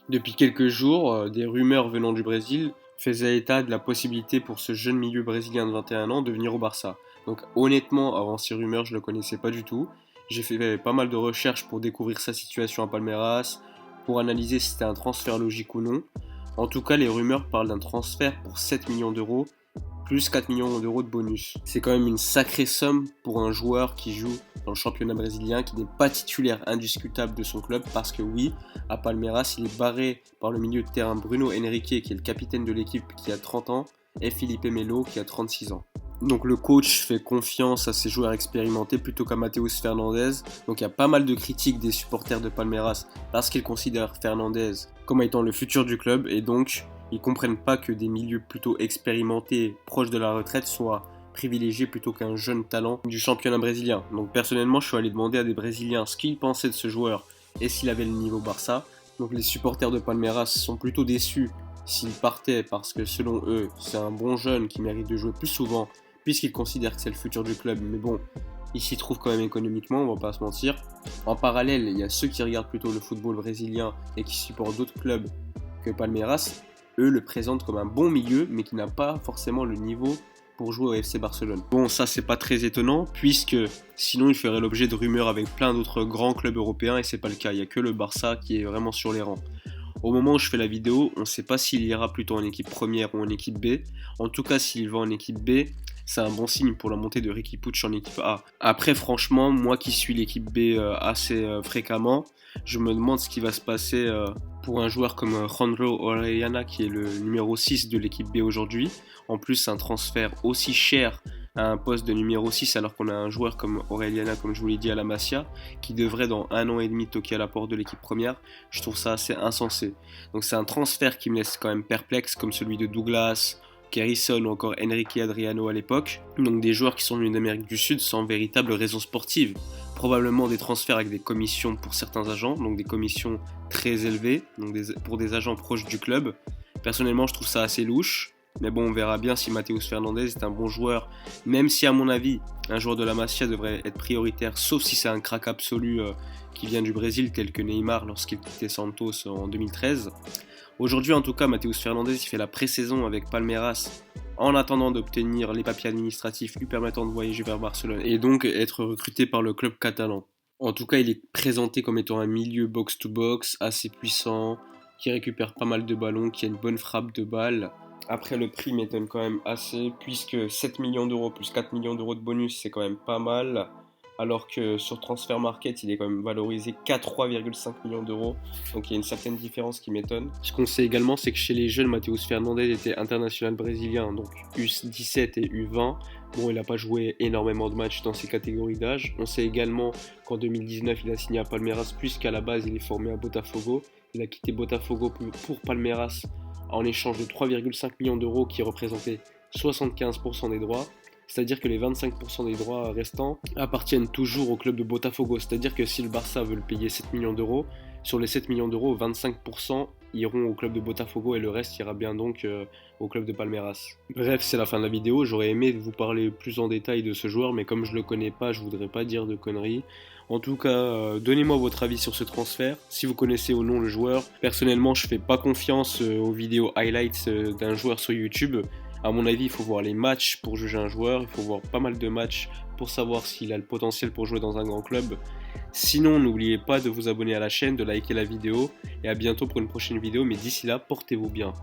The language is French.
Depuis quelques jours, des rumeurs venant du Brésil faisaient état de la possibilité pour ce jeune milieu brésilien de 21 ans de venir au Barça. Donc honnêtement, avant ces rumeurs, je ne le connaissais pas du tout. J'ai fait pas mal de recherches pour découvrir sa situation à Palmeiras, pour analyser si c'était un transfert logique ou non. En tout cas, les rumeurs parlent d'un transfert pour 7 millions d'euros plus 4 millions d'euros de bonus. C'est quand même une sacrée somme pour un joueur qui joue dans le championnat brésilien, qui n'est pas titulaire indiscutable de son club, parce que oui, à Palmeiras, il est barré par le milieu de terrain Bruno Henrique, qui est le capitaine de l'équipe, qui a 30 ans, et Felipe Melo, qui a 36 ans. Donc le coach fait confiance à ses joueurs expérimentés plutôt qu'à Matheus Fernandez. Donc il y a pas mal de critiques des supporters de Palmeiras parce qu'ils considèrent Fernandez comme étant le futur du club, et donc ils comprennent pas que des milieux plutôt expérimentés, proches de la retraite, soient privilégiés plutôt qu'un jeune talent du championnat brésilien. Donc personnellement, je suis allé demander à des Brésiliens ce qu'ils pensaient de ce joueur et s'il avait le niveau Barça. Donc les supporters de Palmeiras sont plutôt déçus s'il partait parce que selon eux, c'est un bon jeune qui mérite de jouer plus souvent puisqu'ils considèrent que c'est le futur du club. Mais bon, il s'y trouve quand même économiquement, on va pas se mentir. En parallèle, il y a ceux qui regardent plutôt le football brésilien et qui supportent d'autres clubs que Palmeiras. Eux le présentent comme un bon milieu, mais qui n'a pas forcément le niveau pour jouer au FC Barcelone. Bon, ça c'est pas très étonnant, puisque sinon il ferait l'objet de rumeurs avec plein d'autres grands clubs européens, et c'est pas le cas. Il y a que le Barça qui est vraiment sur les rangs. Au moment où je fais la vidéo, on ne sait pas s'il ira plutôt en équipe première ou en équipe B. En tout cas, s'il va en équipe B, c'est un bon signe pour la montée de Riqui Puig en équipe A. Après, franchement, moi qui suis l'équipe B assez fréquemment, je me demande ce qui va se passer pour un joueur comme Jandro Orellana, qui est le numéro 6 de l'équipe B aujourd'hui. En plus, un transfert aussi cher à un poste de numéro 6, alors qu'on a un joueur comme Orellana, comme je vous l'ai dit, à la Masia, qui devrait dans 1 an et demi toquer à la porte de l'équipe première. Je trouve ça assez insensé. Donc c'est un transfert qui me laisse quand même perplexe, comme celui de Douglas, Kerrison ou encore Enrique Adriano à l'époque. Donc des joueurs qui sont venus d'Amérique du Sud sans véritable raison sportive. Probablement des transferts avec des commissions pour certains agents, donc des commissions très élevées, donc pour des agents proches du club. Personnellement, je trouve ça assez louche. Mais bon, on verra bien si Matheus Fernandez est un bon joueur, même si à mon avis, un joueur de la Masia devrait être prioritaire, sauf si c'est un crack absolu qui vient du Brésil, tel que Neymar lorsqu'il quittait Santos en 2013. Aujourd'hui, en tout cas, Matheus Fernandez il fait la pré-saison avec Palmeiras en attendant d'obtenir les papiers administratifs lui permettant de voyager vers Barcelone et donc être recruté par le club catalan. En tout cas, il est présenté comme étant un milieu box-to-box assez puissant, qui récupère pas mal de ballons, qui a une bonne frappe de balle. Après, le prix m'étonne quand même assez, puisque 7 millions d'euros plus 4 millions d'euros de bonus, c'est quand même pas mal. Alors que sur Transfer Market, il est quand même valorisé qu'à 3,5 millions d'euros. Donc il y a une certaine différence qui m'étonne. Ce qu'on sait également, c'est que chez les jeunes, Matheus Fernandez était international brésilien, donc U17 et U20. Bon, il n'a pas joué énormément de matchs dans ces catégories d'âge. On sait également qu'en 2019, il a signé à Palmeiras, puisqu'à la base, il est formé à Botafogo. Il a quitté Botafogo pour Palmeiras en échange de 3,5 millions d'euros qui représentaient 75% des droits. C'est-à-dire que les 25% des droits restants appartiennent toujours au club de Botafogo. C'est-à-dire que si le Barça veut le payer 7 millions d'euros, sur les 7 millions d'euros, 25% iront au club de Botafogo et le reste ira bien donc au club de Palmeiras. Bref, c'est la fin de la vidéo. J'aurais aimé vous parler plus en détail de ce joueur, mais comme je le connais pas, je voudrais pas dire de conneries. En tout cas, donnez-moi votre avis sur ce transfert, si vous connaissez ou non le joueur. Personnellement, je fais pas confiance aux vidéos highlights d'un joueur sur YouTube. À mon avis, il faut voir les matchs pour juger un joueur, il faut voir pas mal de matchs pour savoir s'il a le potentiel pour jouer dans un grand club. Sinon, n'oubliez pas de vous abonner à la chaîne, de liker la vidéo, et à bientôt pour une prochaine vidéo, mais d'ici là, portez-vous bien.